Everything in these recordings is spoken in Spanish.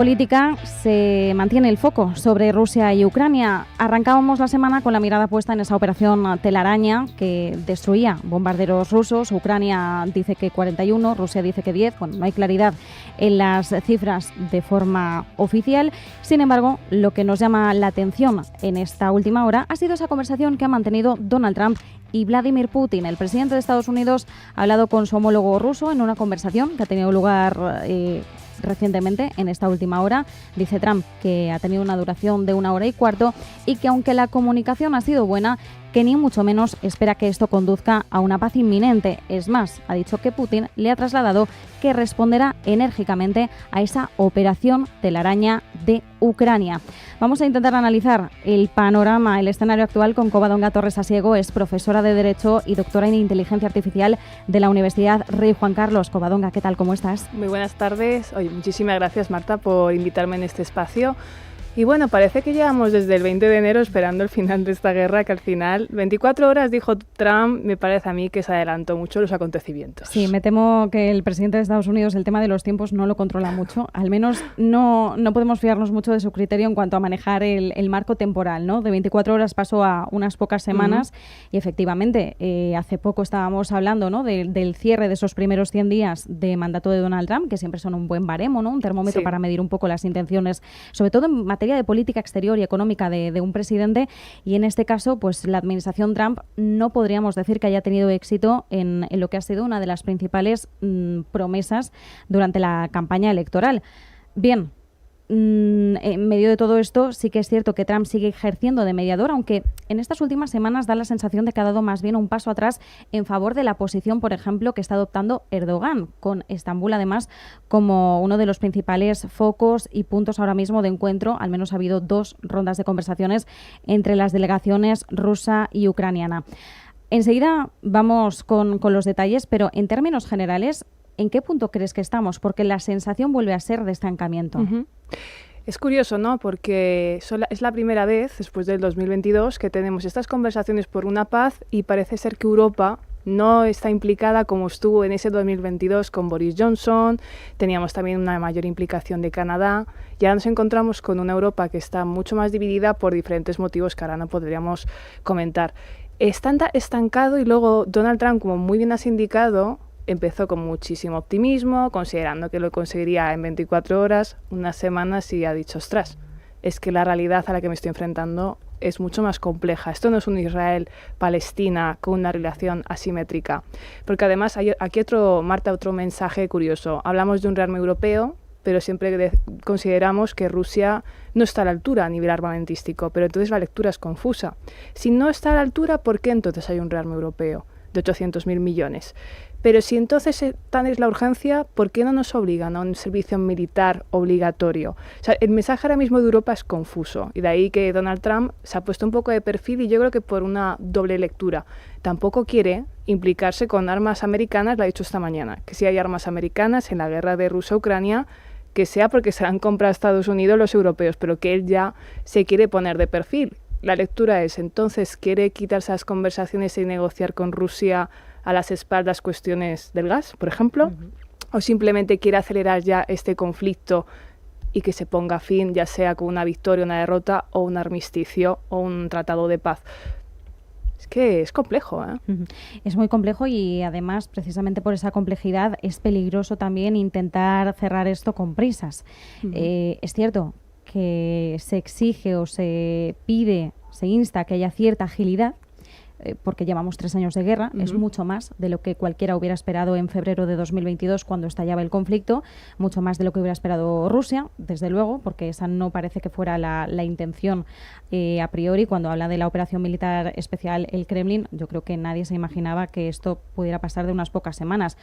Política se mantiene el foco sobre Rusia y Ucrania. Arrancábamos la semana con la mirada puesta en esa operación telaraña que destruía bombarderos rusos. Ucrania dice que 41, Rusia dice que 10. Bueno, no hay claridad en las cifras de forma oficial. Sin embargo, lo que nos llama la atención en esta última hora ha sido esa conversación que ha mantenido Donald Trump y Vladimir Putin. El presidente de Estados Unidos ha hablado con su homólogo ruso en una conversación que ha tenido lugar recientemente, en esta última hora. Dice Trump que ha tenido una duración de 1 hora y cuarto y que aunque la comunicación ha sido buena, que ni mucho menos espera que esto conduzca a una paz inminente. Es más, ha dicho que Putin le ha trasladado que responderá enérgicamente a esa operación telaraña de Ucrania. Vamos a intentar analizar el panorama, el escenario actual con Covadonga Torres Asiego. Es profesora de Derecho y doctora en Inteligencia Artificial de la Universidad Rey Juan Carlos. Covadonga, ¿qué tal? ¿Cómo estás? Muy buenas tardes. Oye, muchísimas gracias, Marta, por invitarme en este espacio. Y bueno, parece que llevamos desde el 20 de enero esperando el final de esta guerra, que al final, 24 horas, dijo Trump, me parece a mí que se adelantó mucho los acontecimientos. Sí, me temo que el presidente de Estados Unidos el tema de los tiempos no lo controla mucho. Al menos no podemos fiarnos mucho de su criterio en cuanto a manejar el marco temporal, ¿no? De 24 horas pasó a unas pocas semanas y efectivamente hace poco estábamos hablando, ¿no? del cierre de esos primeros 100 días de mandato de Donald Trump, que siempre son un buen baremo, ¿no? Un termómetro para medir un poco las intenciones, sobre todo en materia de política exterior y económica de un presidente, y en este caso pues la administración Trump no podríamos decir que haya tenido éxito en lo que ha sido una de las principales promesas durante la campaña electoral. Bien, en medio de todo esto sí que es cierto que Trump sigue ejerciendo de mediador, aunque en estas últimas semanas da la sensación de que ha dado más bien un paso atrás en favor de la posición, por ejemplo, que está adoptando Erdogan, con Estambul además como uno de los principales focos y puntos ahora mismo de encuentro. Al menos ha habido 2 rondas de conversaciones entre las delegaciones rusa y ucraniana. Enseguida vamos con los detalles, pero en términos generales, ¿en qué punto crees que estamos? Porque la sensación vuelve a ser de estancamiento. Es curioso, ¿no? Porque es la primera vez, después del 2022, que tenemos estas conversaciones por una paz y parece ser que Europa no está implicada como estuvo en ese 2022 con Boris Johnson. Teníamos también una mayor implicación de Canadá. Y ahora nos encontramos con una Europa que está mucho más dividida por diferentes motivos que ahora no podríamos comentar. Está estancado y luego Donald Trump, como muy bien has indicado, empezó con muchísimo optimismo, considerando que lo conseguiría en 24 horas, unas semanas, y ha dicho, ostras, es que la realidad a la que me estoy enfrentando es mucho más compleja. Esto no es un Israel-Palestina con una relación asimétrica. Porque además hay aquí otro mensaje curioso. Hablamos de un rearme europeo, pero siempre consideramos que Rusia no está a la altura a nivel armamentístico, pero entonces la lectura es confusa. Si no está a la altura, ¿por qué entonces hay un rearme europeo de 800.000 millones? Pero si entonces tan es la urgencia, ¿por qué no nos obligan a un servicio militar obligatorio? O sea, el mensaje ahora mismo de Europa es confuso, y de ahí que Donald Trump se ha puesto un poco de perfil, y yo creo que por una doble lectura. Tampoco quiere implicarse con armas americanas, lo ha dicho esta mañana, que si hay armas americanas en la guerra de Rusia-Ucrania, que sea porque se han comprado a Estados Unidos los europeos, pero que él ya se quiere poner de perfil. La lectura es, entonces, ¿quiere quitarse las conversaciones y negociar con Rusia a las espaldas cuestiones del gas, por ejemplo? ¿O simplemente quiere acelerar ya este conflicto y que se ponga fin, ya sea con una victoria, una derrota, o un armisticio, o un tratado de paz? Es que es complejo, ¿eh? Es muy complejo, y además, precisamente por esa complejidad, es peligroso también intentar cerrar esto con prisas. Es cierto que se exige o se pide, se insta que haya cierta agilidad, porque llevamos 3 años de guerra, es mucho más de lo que cualquiera hubiera esperado en febrero de 2022 cuando estallaba el conflicto, mucho más de lo que hubiera esperado Rusia, desde luego, porque esa no parece que fuera la intención a priori. Cuando habla de la operación militar especial el Kremlin, yo creo que nadie se imaginaba que esto pudiera pasar de unas pocas semanas.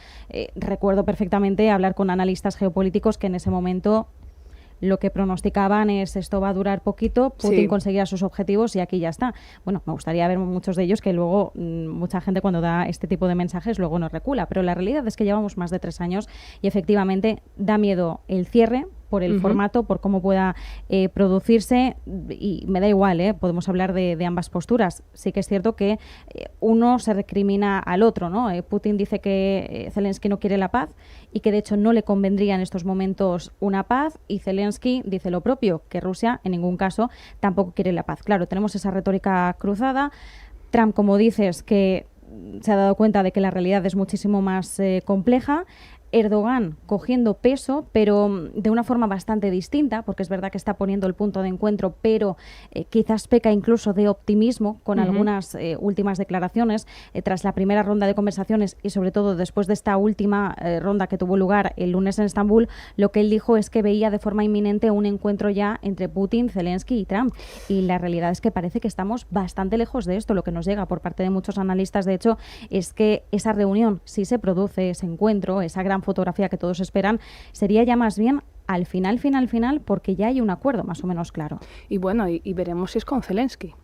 Recuerdo perfectamente hablar con analistas geopolíticos que en ese momento lo que pronosticaban es esto va a durar poquito, Putin conseguirá sus objetivos y aquí ya está. Bueno, me gustaría ver muchos de ellos, que luego mucha gente cuando da este tipo de mensajes luego no recula, pero la realidad es que llevamos más de 3 años y efectivamente da miedo el cierre, por el formato, por cómo pueda producirse, y me da igual, podemos hablar de ambas posturas. Sí que es cierto que uno se recrimina al otro, ¿no? Putin dice que Zelensky no quiere la paz y que de hecho no le convendría en estos momentos una paz, y Zelensky dice lo propio, que Rusia en ningún caso tampoco quiere la paz. Claro, tenemos esa retórica cruzada. Trump, como dices, que se ha dado cuenta de que la realidad es muchísimo más compleja. Erdogan cogiendo peso, pero de una forma bastante distinta, porque es verdad que está poniendo el punto de encuentro, pero quizás peca incluso de optimismo con algunas últimas declaraciones tras la primera ronda de conversaciones, y sobre todo después de esta última ronda que tuvo lugar el lunes en Estambul. Lo que él dijo es que veía de forma inminente un encuentro ya entre Putin, Zelensky y Trump, y la realidad es que parece que estamos bastante lejos de esto. Lo que nos llega por parte de muchos analistas, de hecho, es que esa reunión, si se produce ese encuentro, esa gran fotografía que todos esperan, sería ya más bien al final, porque ya hay un acuerdo más o menos claro. Y bueno, y veremos si es con Zelensky.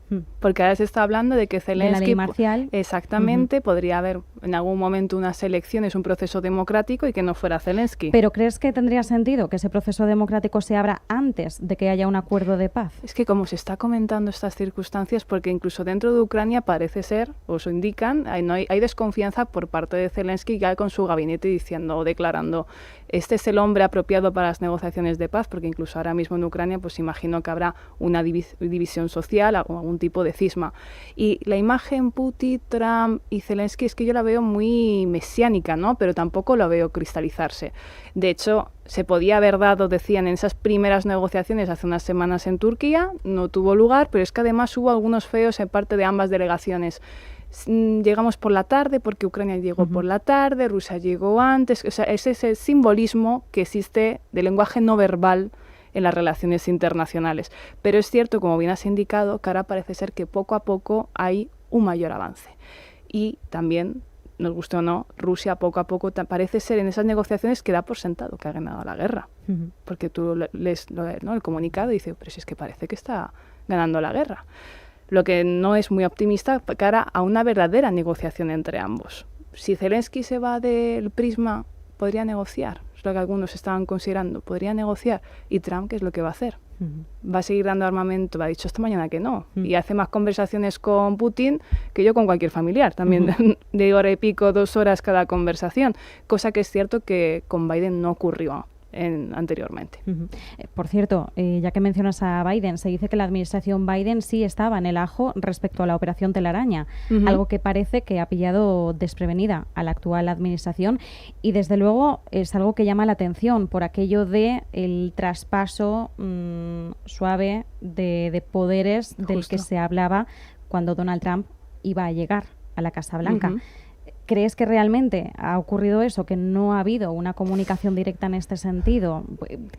Porque ahora se está hablando de que Zelensky... De la ley marcial. Exactamente, podría haber en algún momento unas elecciones, un proceso democrático, y que no fuera Zelensky. ¿Pero crees que tendría sentido que ese proceso democrático se abra antes de que haya un acuerdo de paz? Es que como se está comentando estas circunstancias, porque incluso dentro de Ucrania parece ser, o se indican, hay desconfianza por parte de Zelensky, ya con su gabinete diciendo o declarando: este es el hombre apropiado para las negociaciones de paz, porque incluso ahora mismo en Ucrania pues imagino que habrá una división social o algún tipo de cisma. Y la imagen Putin, Trump y Zelensky es que yo la veo muy mesiánica, ¿no? Pero tampoco la veo cristalizarse. De hecho, se podía haber dado, decían, en esas primeras negociaciones hace unas semanas en Turquía, no tuvo lugar, pero es que además hubo algunos feos en parte de ambas delegaciones. Llegamos por la tarde porque Ucrania llegó por la tarde, Rusia llegó antes. O sea, es ese simbolismo que existe del lenguaje no verbal en las relaciones internacionales. Pero es cierto, como bien has indicado, que ahora parece ser que poco a poco hay un mayor avance. Y también, nos guste o no, Rusia poco a poco parece ser en esas negociaciones que da por sentado que ha ganado la guerra. Porque tú lees el comunicado y dices, pero si es que parece que está ganando la guerra. Lo que no es muy optimista cara a una verdadera negociación entre ambos. Si Zelensky se va del prisma, podría negociar, es lo que algunos estaban considerando, podría negociar. ¿Y Trump qué es lo que va a hacer? Va a seguir dando armamento, ha dicho esta mañana que no, y hace más conversaciones con Putin que yo con cualquier familiar, también de hora y pico, 2 horas cada conversación, cosa que es cierto que con Biden no ocurrió anteriormente. Por cierto, ya que mencionas a Biden, se dice que la administración Biden sí estaba en el ajo respecto a la operación Telaraña, algo que parece que ha pillado desprevenida a la actual administración, y desde luego es algo que llama la atención por aquello de el traspaso suave de poderes del que se hablaba cuando Donald Trump iba a llegar a la Casa Blanca. ¿Crees que realmente ha ocurrido eso, que no ha habido una comunicación directa en este sentido?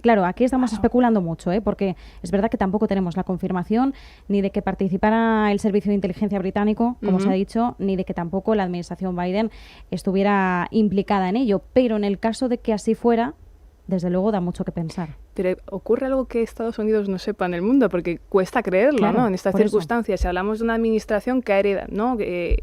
Claro, aquí estamos especulando mucho, porque es verdad que tampoco tenemos la confirmación ni de que participara el Servicio de Inteligencia británico, como se ha dicho, ni de que tampoco la administración Biden estuviera implicada en ello. Pero en el caso de que así fuera, desde luego da mucho que pensar. Pero ocurre algo que Estados Unidos no sepa en el mundo, porque cuesta creerlo, claro, ¿no? En estas circunstancias, si hablamos de una administración que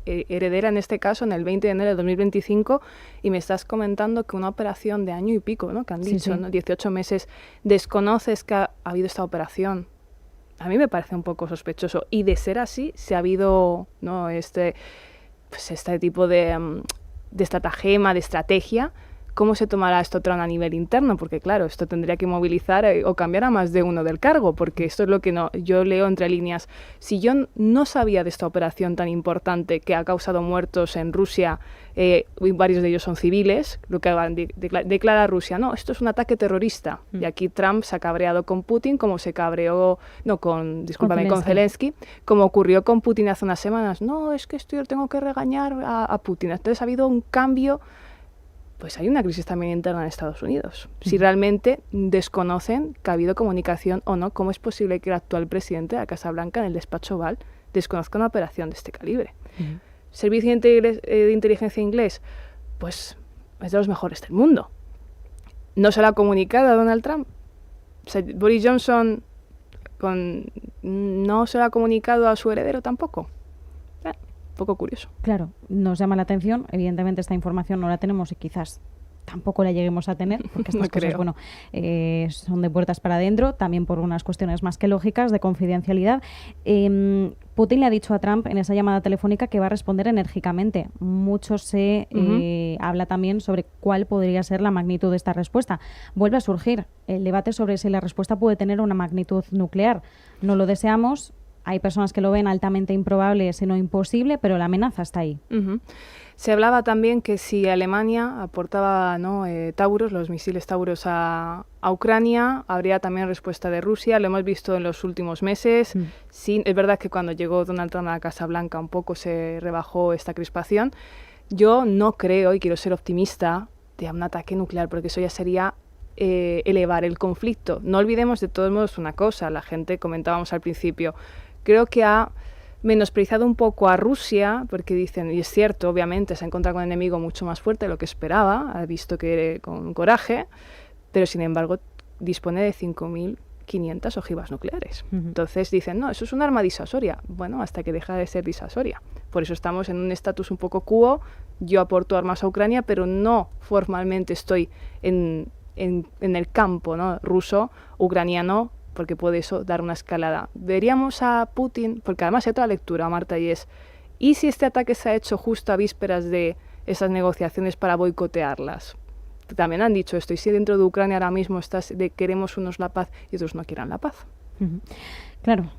heredera en este caso en el 20 de enero de 2025, y me estás comentando que una operación de año y pico, ¿no? Que han dicho, ¿no? 18 meses, desconoces que ha habido esta operación. A mí me parece un poco sospechoso. Y de ser así, si ha habido, ¿no? este tipo de estratagema, de estrategia, ¿cómo se tomará esto Trump a nivel interno? Porque claro, esto tendría que movilizar o cambiar a más de uno del cargo, porque esto es lo que yo leo entre líneas. Si yo no sabía de esta operación tan importante que ha causado muertos en Rusia, y varios de ellos son civiles, lo que declara Rusia, no, esto es un ataque terrorista. Y aquí Trump se ha cabreado con Putin, como se cabreó, con Zelensky, como ocurrió con Putin hace unas semanas. No, es que esto yo tengo que regañar a Putin. Entonces ha habido un cambio. Pues hay una crisis también interna en Estados Unidos. Si realmente desconocen que ha habido comunicación o no, ¿cómo es posible que el actual presidente de la Casa Blanca, en el despacho Oval, desconozca una operación de este calibre? ¿Servicio de inteligencia inglés? Pues es de los mejores del mundo. ¿No se lo ha comunicado a Donald Trump? O sea, Boris Johnson no se lo ha comunicado a su heredero tampoco. Poco curioso. Claro, nos llama la atención. Evidentemente esta información no la tenemos y quizás tampoco la lleguemos a tener, porque estas cosas, bueno, son de puertas para adentro, también por unas cuestiones más que lógicas de confidencialidad. Putin le ha dicho a Trump en esa llamada telefónica que va a responder enérgicamente. Mucho se habla también sobre cuál podría ser la magnitud de esta respuesta. Vuelve a surgir el debate sobre si la respuesta puede tener una magnitud nuclear. No lo deseamos. Hay personas que lo ven altamente improbable, si no imposible, pero la amenaza está ahí. Se hablaba también que si Alemania aportaba Taurus, los misiles Taurus a Ucrania, habría también respuesta de Rusia. Lo hemos visto en los últimos meses. Sí, es verdad que cuando llegó Donald Trump a la Casa Blanca un poco se rebajó esta crispación. Yo no creo, y quiero ser optimista, de un ataque nuclear, porque eso ya sería elevar el conflicto. No olvidemos de todos modos una cosa, la gente, comentábamos al principio, creo que ha menospreciado un poco a Rusia, porque dicen, y es cierto, obviamente, se ha encontrado con un enemigo mucho más fuerte de lo que esperaba, ha visto que con coraje, pero sin embargo dispone de 5.500 ojivas nucleares. Entonces dicen, no, eso es un arma disuasoria. Bueno, hasta que deja de ser disuasoria. Por eso estamos en un estatus un poco quo. Yo aporto armas a Ucrania, pero no formalmente estoy en el campo, ¿no?, ruso, ucraniano, porque puede eso dar una escalada. Veríamos a Putin, porque además hay otra lectura, Marta, y es, ¿y si este ataque se ha hecho justo a vísperas de esas negociaciones para boicotearlas? También han dicho esto, y si dentro de Ucrania ahora mismo queremos unos la paz y otros no quieran la paz. Claro.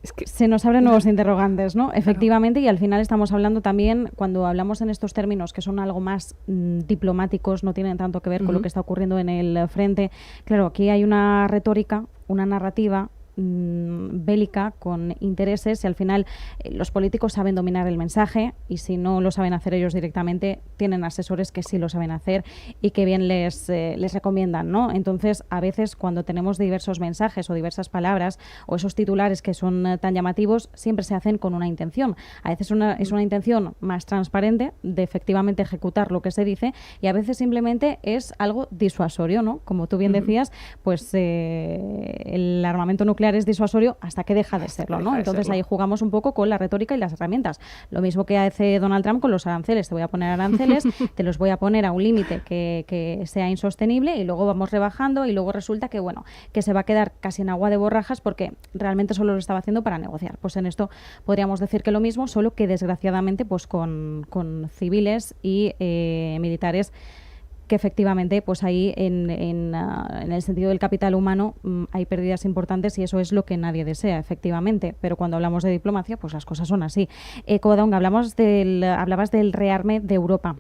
Es que se nos abren nuevos interrogantes, ¿no? Efectivamente, y al final estamos hablando también, cuando hablamos en estos términos que son algo más diplomáticos, no tienen tanto que ver con lo que está ocurriendo en el frente. Claro, aquí hay una retórica, una narrativa bélica con intereses, y al final los políticos saben dominar el mensaje, y si no lo saben hacer ellos directamente, tienen asesores que sí lo saben hacer y que bien les recomiendan, ¿no? Entonces, a veces cuando tenemos diversos mensajes o diversas palabras o esos titulares que son tan llamativos, siempre se hacen con una intención. A veces es una intención más transparente de efectivamente ejecutar lo que se dice, y a veces simplemente es algo disuasorio, ¿no? Como tú bien decías, pues el armamento nuclear es disuasorio hasta que deja de serlo, ¿no? Entonces ahí jugamos un poco con la retórica y las herramientas. Lo mismo que hace Donald Trump con los aranceles. Te voy a poner aranceles, te los voy a poner a un límite que sea insostenible, y luego vamos rebajando, y luego resulta que, bueno, que se va a quedar casi en agua de borrajas porque realmente solo lo estaba haciendo para negociar. Pues en esto podríamos decir que lo mismo, solo que desgraciadamente pues con civiles y militares que efectivamente pues ahí en el sentido del capital humano hay pérdidas importantes, y eso es lo que nadie desea, efectivamente. Pero cuando hablamos de diplomacia, pues las cosas son así. Covadonga, hablabas del rearme de Europa.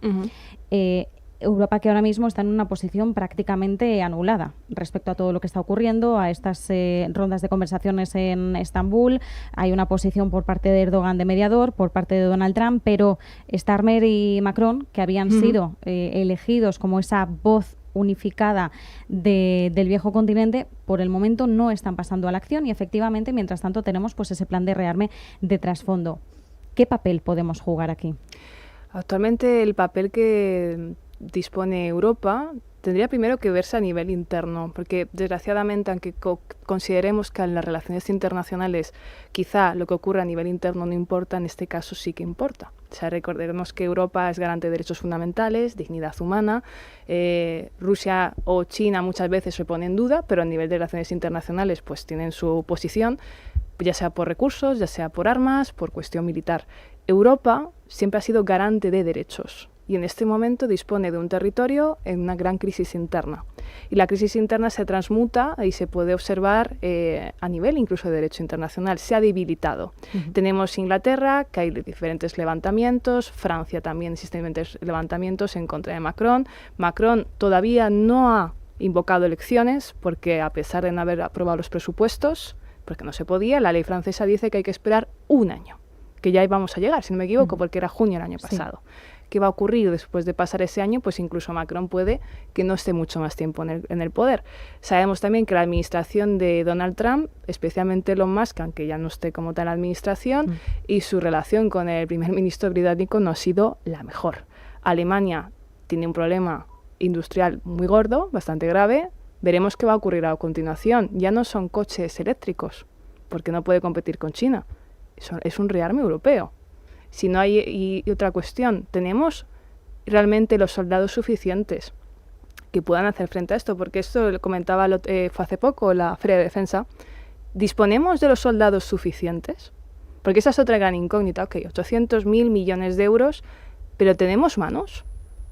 Europa, que ahora mismo está en una posición prácticamente anulada respecto a todo lo que está ocurriendo, a estas rondas de conversaciones en Estambul. Hay una posición por parte de Erdogan de mediador, por parte de Donald Trump, pero Starmer y Macron, que habían sido elegidos como esa voz unificada del viejo continente, por el momento no están pasando a la acción, y efectivamente, mientras tanto, tenemos pues ese plan de rearme de trasfondo. ¿Qué papel podemos jugar aquí? Actualmente el papel que dispone Europa tendría primero que verse a nivel interno, porque desgraciadamente, aunque consideremos que en las relaciones internacionales quizá lo que ocurre a nivel interno no importa, en este caso sí que importa. O sea, recordemos que Europa es garante de derechos fundamentales, dignidad humana. Rusia o China muchas veces se pone en duda, pero a nivel de relaciones internacionales pues tienen su posición, ya sea por recursos, ya sea por armas, por cuestión militar. Europa siempre ha sido garante de derechos, y en este momento dispone de un territorio en una gran crisis interna. Y la crisis interna se transmuta y se puede observar a nivel incluso de derecho internacional. Se ha debilitado. Tenemos Inglaterra, que hay diferentes levantamientos. Francia también existen diferentes levantamientos en contra de Macron. Macron todavía no ha invocado elecciones, porque a pesar de no haber aprobado los presupuestos, porque no se podía, la ley francesa dice que hay que esperar un año, que ya íbamos a llegar, si no me equivoco, porque era junio del año pasado. ¿Qué va a ocurrir después de pasar ese año? Pues incluso Macron puede que no esté mucho más tiempo en el poder. Sabemos también que la administración de Donald Trump, especialmente Elon Musk, aunque ya no esté como tal la administración, y su relación con el primer ministro británico no ha sido la mejor. Alemania tiene un problema industrial muy gordo, bastante grave. Veremos qué va a ocurrir a continuación. Ya no son coches eléctricos, porque no puede competir con China. Es un rearme europeo. Si no hay, y otra cuestión, ¿tenemos realmente los soldados suficientes? que puedan hacer frente a esto, porque esto lo comentaba fue hace poco la Feria de Defensa. ¿Disponemos de los soldados suficientes? Porque esa es otra gran incógnita. Ok, 800.000 millones de euros, pero ¿tenemos manos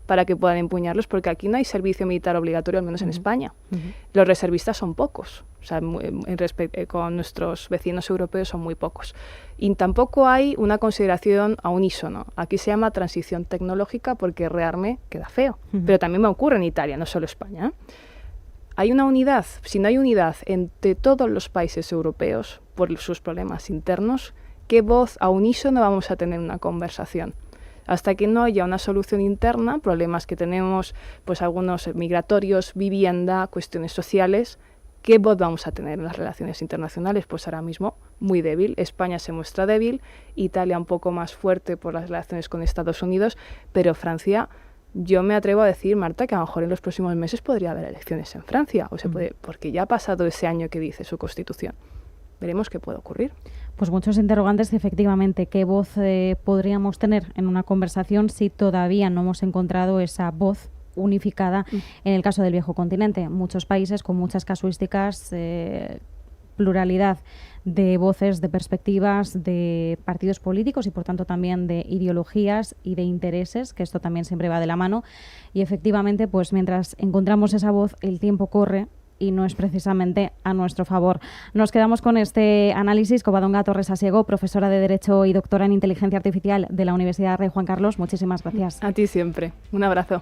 para que puedan empuñarlos? Porque aquí no hay servicio militar obligatorio, al menos en España. Los reservistas son pocos, o sea, con nuestros vecinos europeos son muy pocos. Y tampoco hay una consideración a unísono. Aquí se llama transición tecnológica porque rearme queda feo. Pero también me ocurre en Italia, no solo España. Hay una unidad. Si no hay unidad entre todos los países europeos por sus problemas internos, ¿qué voz a unísono vamos a tener una conversación? Hasta que no haya una solución interna, problemas que tenemos, pues algunos migratorios, vivienda, cuestiones sociales, ¿qué voz vamos a tener en las relaciones internacionales? Pues ahora mismo muy débil. España se muestra débil, Italia un poco más fuerte por las relaciones con Estados Unidos, pero Francia, yo me atrevo a decir, Marta, que a lo mejor en los próximos meses podría haber elecciones en Francia, o se puede, porque ya ha pasado ese año que dice su Constitución. Veremos qué puede ocurrir. Pues muchos interrogantes, efectivamente. ¿Qué voz podríamos tener en una conversación si todavía no hemos encontrado esa voz unificada en el caso del viejo continente? Muchos países con muchas casuísticas, pluralidad de voces, de perspectivas, de partidos políticos y por tanto también de ideologías y de intereses, que esto también siempre va de la mano. Y efectivamente, pues mientras encontramos esa voz, el tiempo corre y no es precisamente a nuestro favor. Nos quedamos con este análisis. Covadonga Torres Asiego, profesora de Derecho y doctora en Inteligencia Artificial de la Universidad Rey Juan Carlos. Muchísimas gracias. A ti siempre. Un abrazo.